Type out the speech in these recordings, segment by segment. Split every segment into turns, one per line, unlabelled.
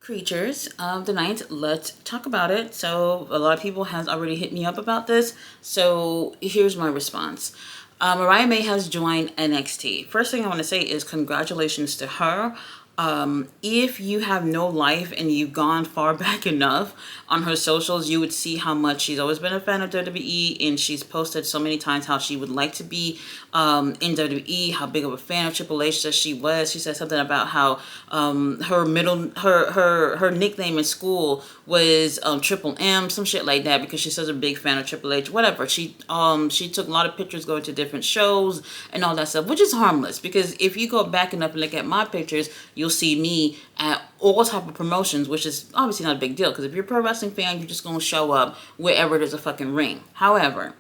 Creatures of the night, let's talk about it. So a lot of people has already hit me up about this, so here's my response. Mariah May has joined NXT. First thing I want to say is congratulations to her. If you have no life and you've gone far back enough on her socials, you would see how much she's always been a fan of WWE, and she's posted so many times how she would like to be in WWE, how big of a fan of Triple H that she was. She said something about how her nickname in school was Triple M, some shit like that, because she's such a big fan of Triple H. Whatever. She took a lot of pictures going to different shows and all that stuff, which is harmless, because if you go back enough and look at my pictures, you'll see me at all type of promotions, which is obviously not a big deal, because if you're a pro wrestling fan, you're just gonna show up wherever there's a fucking ring. However,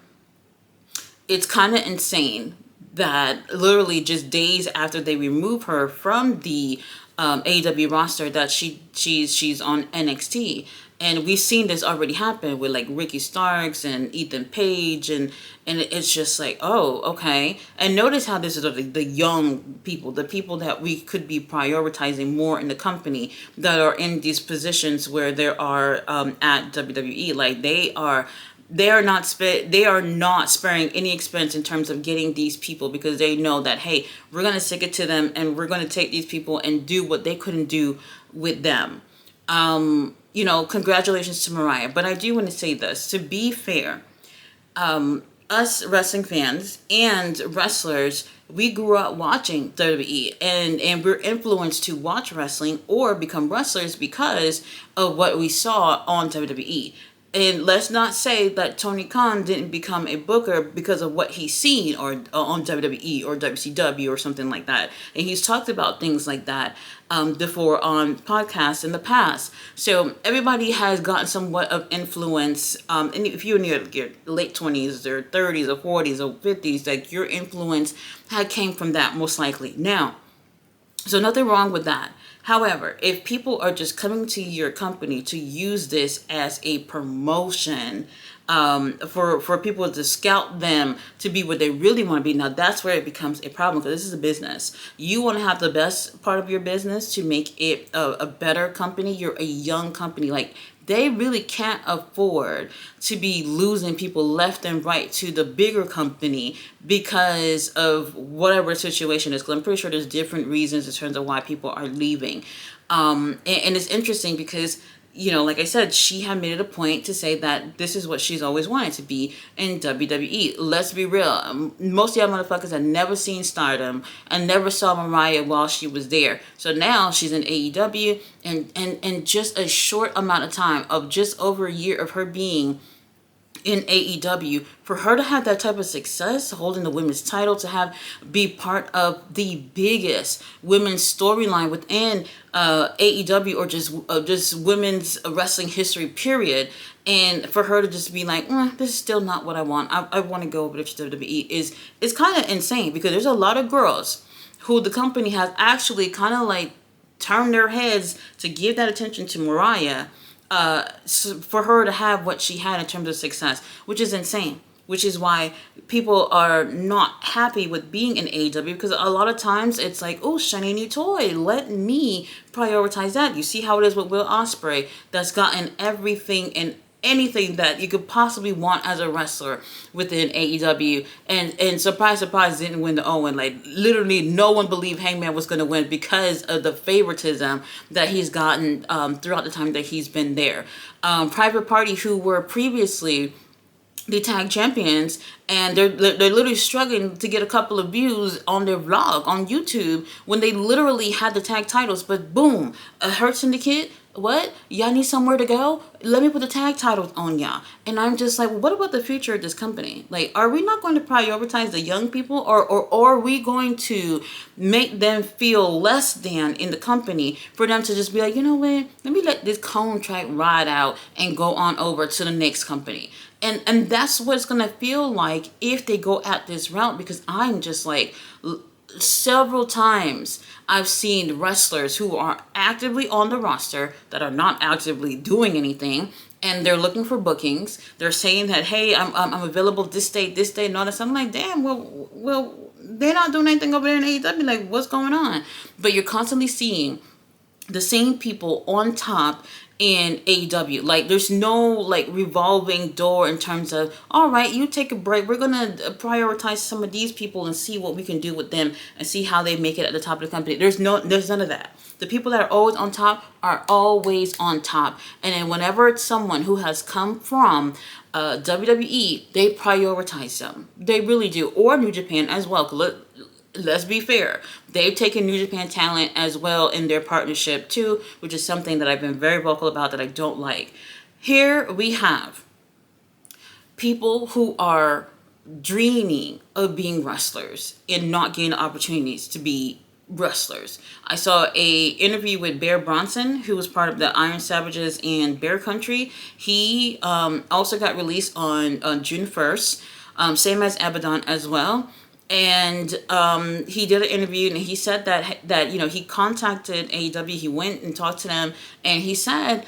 it's kind of insane that literally just days after they remove her from the AEW roster, that she's on NXT. And we've seen this already happen with like Ricky Starks and Ethan Page, and it's just like, oh, okay. And notice how this is the young people, the people that we could be prioritizing more in the company, that are in these positions where there are at WWE. Like they are not sparing any expense in terms of getting these people, because they know that, hey, we're going to stick it to them, and we're going to take these people and do what they couldn't do with them. Congratulations to Mariah. But I do want to say this, to be fair, us wrestling fans and wrestlers, we grew up watching WWE, and we're influenced to watch wrestling or become wrestlers because of what we saw on WWE. And let's not say that Tony Khan didn't become a booker because of what he's seen or on WWE or WCW or something like that. And he's talked about things like that before on podcasts in the past. So everybody has gotten somewhat of influence. And if you're in your late 20s or 30s or 40s or 50s, like, your influence came from that most likely. Now, so nothing wrong with that. However, if people are just coming to your company to use this as a promotion, for people to scout them to be what they really want to be, now that's where it becomes a problem, because this is a business. You want to have the best part of your business to make it a better company. You're a young company. Like, they really can't afford to be losing people left and right to the bigger company because of whatever situation is. Because I'm pretty sure there's different reasons in terms of why people are leaving. And it's interesting because, like I said, she had made it a point to say that this is what she's always wanted to be in WWE. Let's be real. Most of y'all motherfuckers have never seen Stardom and never saw Mariah while she was there. So now she's in AEW, and just a short amount of time of just over a year of her being in AEW, for her to have that type of success, holding the women's title, to be part of the biggest women's storyline within AEW, or just women's wrestling history, period, and for her to just be like, this is still not what I want. I want to go over to WWE is kind of insane, because there's a lot of girls who the company has actually kind of like turned their heads to give that attention to Mariah. For her to have what she had in terms of success, which is insane, which is why people are not happy with being in AEW, because a lot of times it's like, oh, shiny new toy, let me prioritize that. You see how it is with Will Ospreay, that's gotten everything and anything that you could possibly want as a wrestler within AEW, and surprise, surprise, didn't win the Owen. Like, literally no one believed Hangman was going to win because of the favoritism that he's gotten throughout the time that he's been there. Private Party, who were previously the tag champions, and they're literally struggling to get a couple of views on their vlog on YouTube when they literally had the tag titles, but boom, a Hurt Syndicate. What? Y'all need somewhere to go? Let me put the tag titles on y'all. And I'm just like, well, what about the future of this company? Like, are we not going to prioritize the young people, or are we going to make them feel less than in the company for them to just be like, you know what, let me let this contract ride out and go on over to the next company. And that's what it's going to feel like if they go at this route, because I'm just like, several times I've seen wrestlers who are actively on the roster that are not actively doing anything, and they're looking for bookings. They're saying that, hey, I'm available this date, and all that. So I'm like, damn, well, they're not doing anything over there in AEW. Like, what's going on? But you're constantly seeing the same people on top in AEW. Like, there's no like revolving door in terms of, all right, you take a break. We're gonna prioritize some of these people and see what we can do with them and see how they make it at the top of the company. There's none of that. The people that are always on top are always on top. And then whenever it's someone who has come from WWE, they prioritize them. They really do. Or New Japan as well. Let's be fair. They've taken New Japan talent as well in their partnership too, which is something that I've been very vocal about that I don't like. Here we have people who are dreaming of being wrestlers and not getting opportunities to be wrestlers. I saw a interview with Bear Bronson, who was part of the Iron Savages and Bear Country. He also got released on June 1st, same as Abaddon as well. And he did an interview, and he said that he contacted AEW. He went and talked to them, and he said,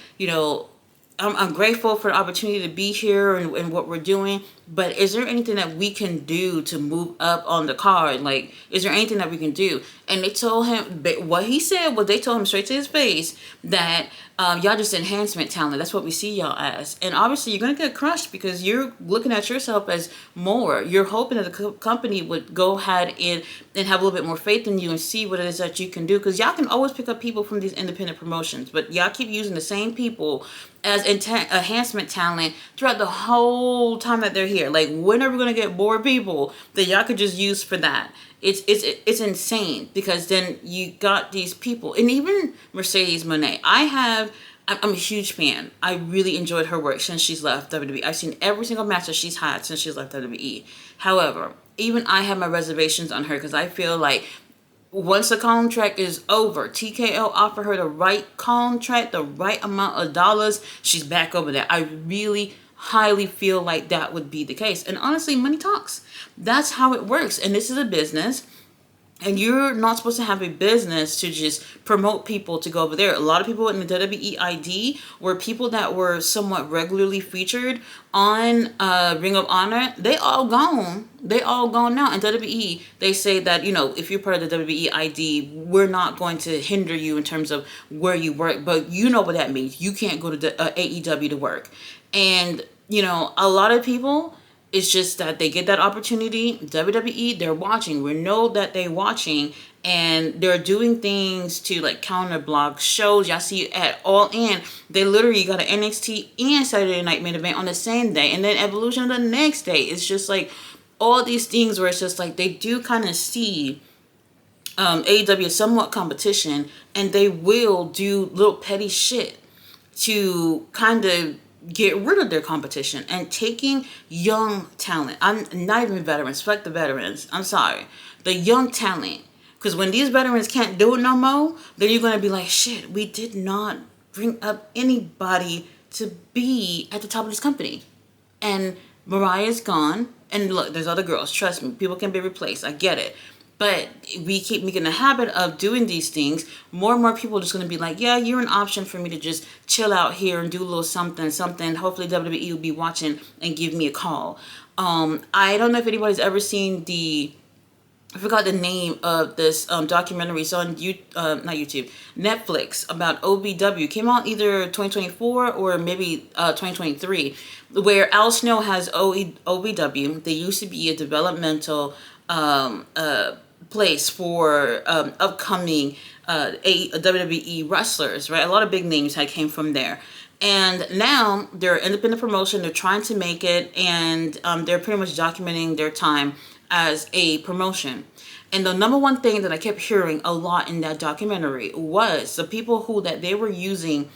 I'm grateful for the opportunity to be here and what we're doing, but is there anything that we can do to move up on the card? Like, is there anything that we can do? And they told him, what he said was, they told him straight to his face that y'all just enhancement talent. That's what we see y'all as. And obviously you're going to get crushed because you're looking at yourself as more. You're hoping that the company would go ahead and have a little bit more faith in you and see what it is that you can do. Because y'all can always pick up people from these independent promotions, but y'all keep using the same people as enhancement talent throughout the whole time that they're here. Like, when are we going to get more people that y'all could just use for that? It's insane, because then you got these people, and even Mercedes Moné. I'm a huge fan. I really enjoyed her work since she's left WWE. I've seen every single match that she's had since she's left WWE. However, even I have my reservations on her, because I feel like once the contract is over, TKO offered her the right contract, the right amount of dollars, she's back over there. I really highly feel like that would be the case. And honestly, money talks. That's how it works. And this is a business. And you're not supposed to have a business to just promote people to go over there. A lot of people in the WWE ID were people that were somewhat regularly featured on Ring of Honor. They all gone. They all gone now. And WWE, they say that, if you're part of the WWE ID, we're not going to hinder you in terms of where you work. But you know what that means. You can't go to the AEW to work. And, a lot of people, it's just that they get that opportunity. WWE, they're watching. We know that they're watching, and they're doing things to like counter block shows. Y'all see at All In, they literally got an NXT and Saturday Night Main Event on the same day, and then Evolution the next day. It's just like all these things where it's just like they do kind of see AEW as somewhat competition, and they will do little petty shit to kind of get rid of their competition and taking young talent. I'm not even veterans. Fuck the veterans. I'm sorry. The young talent. Because when these veterans can't do it no more, then you're going to be like, shit, we did not bring up anybody to be at the top of this company. And Mariah's gone. And look, there's other girls. Trust me. People can be replaced. I get it. But we keep making a habit of doing these things. More and more people are just going to be like, yeah, you're an option for me to just chill out here and do a little something. Hopefully WWE will be watching and give me a call. I don't know if anybody's ever seen I forgot the name of this documentary. It's on not YouTube, Netflix, about OVW. Came out either 2024 or maybe 2023, where Al Snow has OVW. They used to be a developmental place for upcoming WWE wrestlers, right? A lot of big names came from there. And now they're an independent promotion. They're trying to make it, and they're pretty much documenting their time as a promotion. And the number one thing that I kept hearing a lot in that documentary was the people that they were using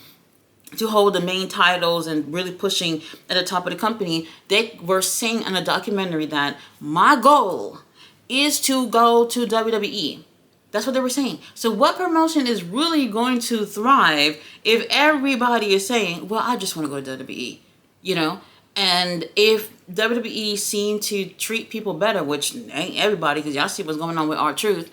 to hold the main titles and really pushing at the top of the company. They were saying in a documentary that my goal is to go to WWE. That's what they were saying. So what promotion is really going to thrive if everybody is saying, well, I just want to go to WWE, And if WWE seem to treat people better, which ain't everybody, because y'all see what's going on with R-Truth,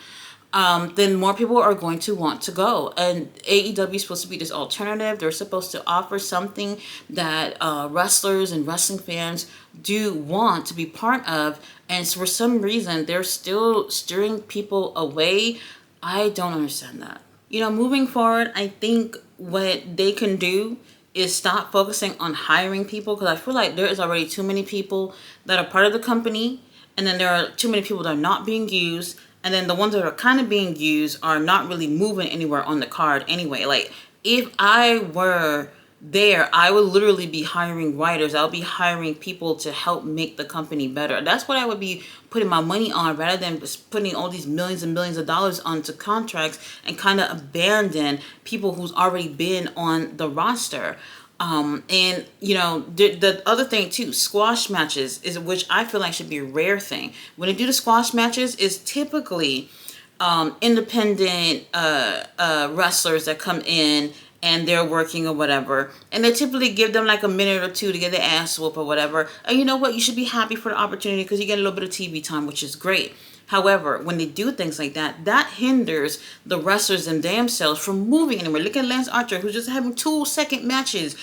then more people are going to want to go. And AEW is supposed to be this alternative. They're supposed to offer something that wrestlers and wrestling fans do want to be part of. And so for some reason, they're still steering people away. I don't understand that. moving forward, I think what they can do is stop focusing on hiring people, because I feel like there is already too many people that are part of the company, and then there are too many people that are not being used, and then the ones that are kind of being used are not really moving anywhere on the card anyway. Like, if I were there, I would literally be hiring writers. I'll be hiring people to help make the company better. That's what I would be putting my money on, rather than just putting all these millions and millions of dollars onto contracts and kind of abandon people who's already been on the roster. And the other thing too, squash matches, is which I feel like should be a rare thing. When they do the squash matches, is typically independent wrestlers that come in and they're working or whatever, and they typically give them like a minute or two to get their ass whooped or whatever. And you know what? You should be happy for the opportunity, because you get a little bit of TV time, which is great. However, when they do things like that, that hinders the wrestlers and themselves from moving anywhere. Look at Lance Archer, who's just having 2-second matches,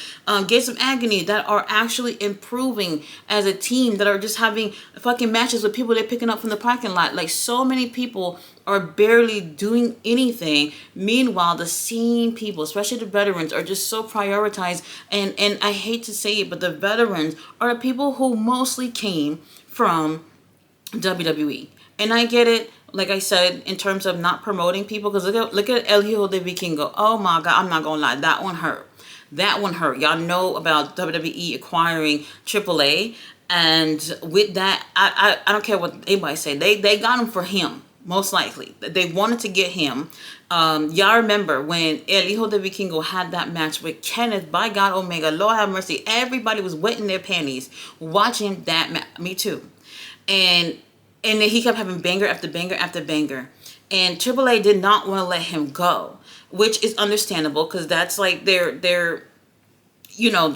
Gates of Agony, that are actually improving as a team, that are just having fucking matches with people they're picking up from the parking lot. Like, so many people are barely doing anything. Meanwhile, the same people, especially the veterans, are just so prioritized. And I hate to say it, but the veterans are the people who mostly came from WWE. And I get it, like I said, in terms of not promoting people, because look at El Hijo de Vikingo. Oh my God, I'm not gonna lie, that one hurt. That one hurt. Y'all know about WWE acquiring AAA, and with that, I don't care what anybody say. They got him for him, most likely. They wanted to get him. Y'all remember when El Hijo de Vikingo had that match with Kenneth, by God Omega, Lord have mercy. Everybody was wetting their panties watching that match. Me too. And then he kept having banger after banger after banger. And AAA did not want to let him go, which is understandable, because that's like their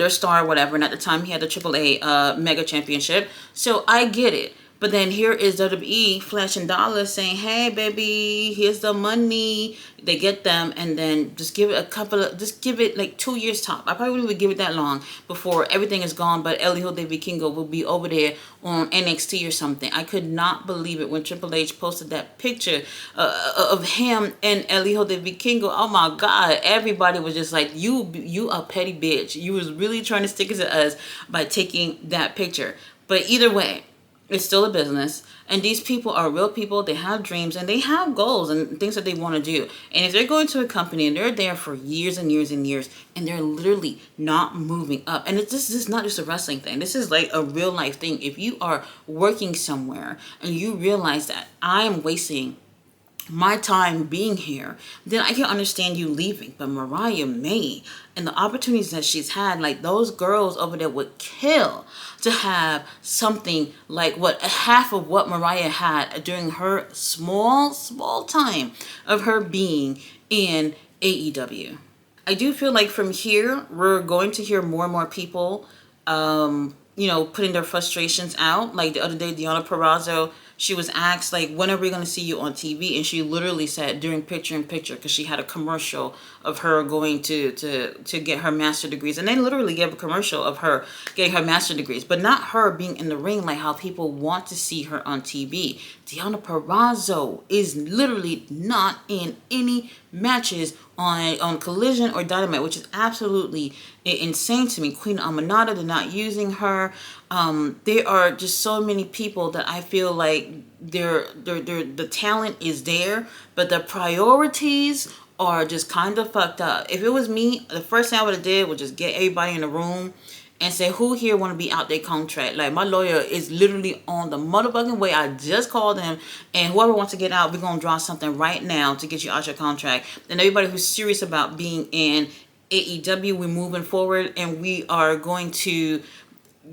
star or whatever. And at the time, he had the AAA Mega Championship. So I get it. But then here is WWE flashing dollars saying, hey, baby, here's the money. They get them, and then just give it like 2 years top. I probably wouldn't even give it that long before everything is gone, but El Hijo de Vikingo will be over there on NXT or something. I could not believe it when Triple H posted that picture of him and El Hijo de Vikingo. Oh my God, everybody was just like, you a petty bitch. You was really trying to stick it to us by taking that picture. But either way, it's still a business, and these people are real people. They have dreams, and they have goals and things that they want to do. And if they're going to a company and they're there for years and years and years, and they're literally not moving up, and this is not just a wrestling thing. This is like a real life thing. If you are working somewhere and you realize that I am wasting my time being here, then I can understand you leaving. But Mariah May and the opportunities that she's had, like, those girls over there would kill to have something like half of what Mariah had during her small time of her being in AEW. I do feel like from here, we're going to hear more and more people, putting their frustrations out. Like the other day, Deonna Purrazzo, she was asked, like, when are we going to see you on TV? And she literally said during picture in picture, because she had a commercial of her going to get her master degrees. And they literally gave a commercial of her getting her master degrees, but not her being in the ring like how people want to see her on TV. Deonna Purrazzo is literally not in any matches on Collision or Dynamite, which is absolutely insane to me. Queen Aminata, they're not using her. There are just so many people that I feel like the talent is there, but the priorities are just kind of fucked up. If it was me, the first thing I would have did was just get everybody in the room and say, who here want to be out their contract? Like, my lawyer is literally on the motherfucking way. I just called him, and whoever wants to get out, we're going to draw something right now to get you out your contract. And everybody who's serious about being in AEW, we're moving forward, and we are going to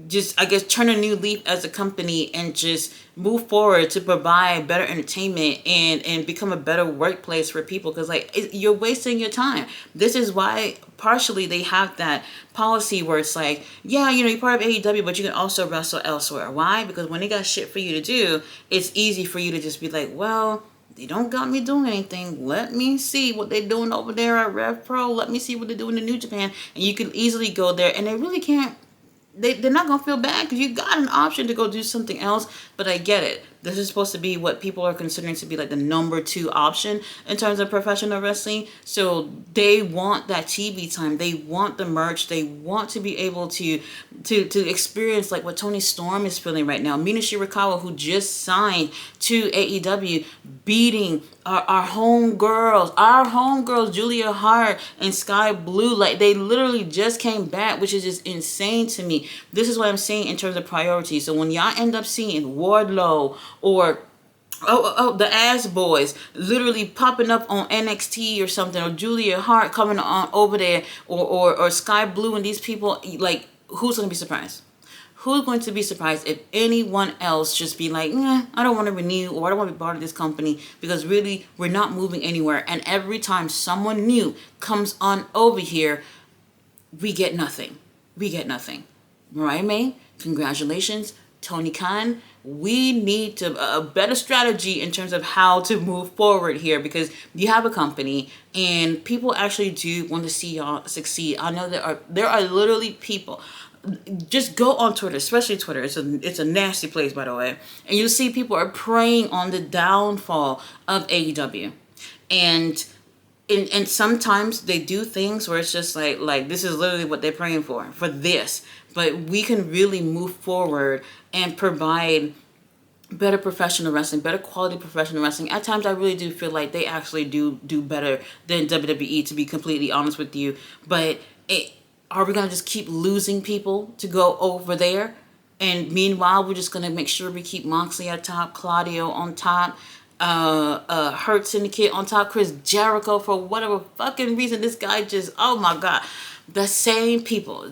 just, I guess, turn a new leaf as a company and just move forward to provide better entertainment and become a better workplace for people. Because, like, you're wasting your time. This is why partially they have that policy where it's like, yeah, you're part of AEW, but you can also wrestle elsewhere. Why? Because when they got shit for you to do, it's easy for you to just be like, well, they don't got me doing anything. Let me see what they're doing over there at Rev Pro. Let me see what they're doing in New Japan. And you can easily go there, and they really can't. They're not going to feel bad because you got an option to go do something else. But I get it. This is supposed to be what people are considering to be like the number 2 option in terms of professional wrestling. So they want that TV time. They want the merch. They want to be able to experience like what Tony Storm is feeling right now. Mina Shirakawa, who just signed to AEW, beating our homegirls, Julia Hart and Sky Blue. Like, they literally just came back, which is just insane to me. This is what I'm saying in terms of priorities. So when y'all end up seeing Wardlow or the Ass Boys literally popping up on NXT or something, or Julia Hart coming on over there, or Sky Blue and these people, like, who's gonna be surprised? Who's going to be surprised if anyone else just be like, I don't want to renew, or I don't want to be part of this company, because really we're not moving anywhere. And every time someone new comes on over here, we get nothing. We get nothing. Mariah May, congratulations. Tony Khan, we need a better strategy in terms of how to move forward here, because you have a company and people actually do want to see y'all succeed. I know there are literally people. Just go on Twitter, especially Twitter. It's a nasty place, by the way. And you see people are preying on the downfall of AEW. And sometimes they do things where it's just like this is literally what they're praying for this. But we can really move forward and provide better professional wrestling, better quality professional wrestling. At times I really do feel like they actually do better than WWE, to be completely honest with you. But are we going to just keep losing people to go over there? And meanwhile, we're just going to make sure we keep Moxley at top, Claudio on top, Hurt Syndicate on top, Chris Jericho, for whatever fucking reason. This guy just, oh my God. The same people,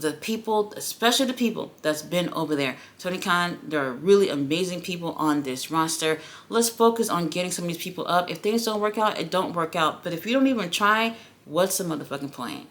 especially the people that's been over there. Tony Khan, there are really amazing people on this roster. Let's focus on getting some of these people up. If things don't work out, it don't work out. But if you don't even try, what's the motherfucking point?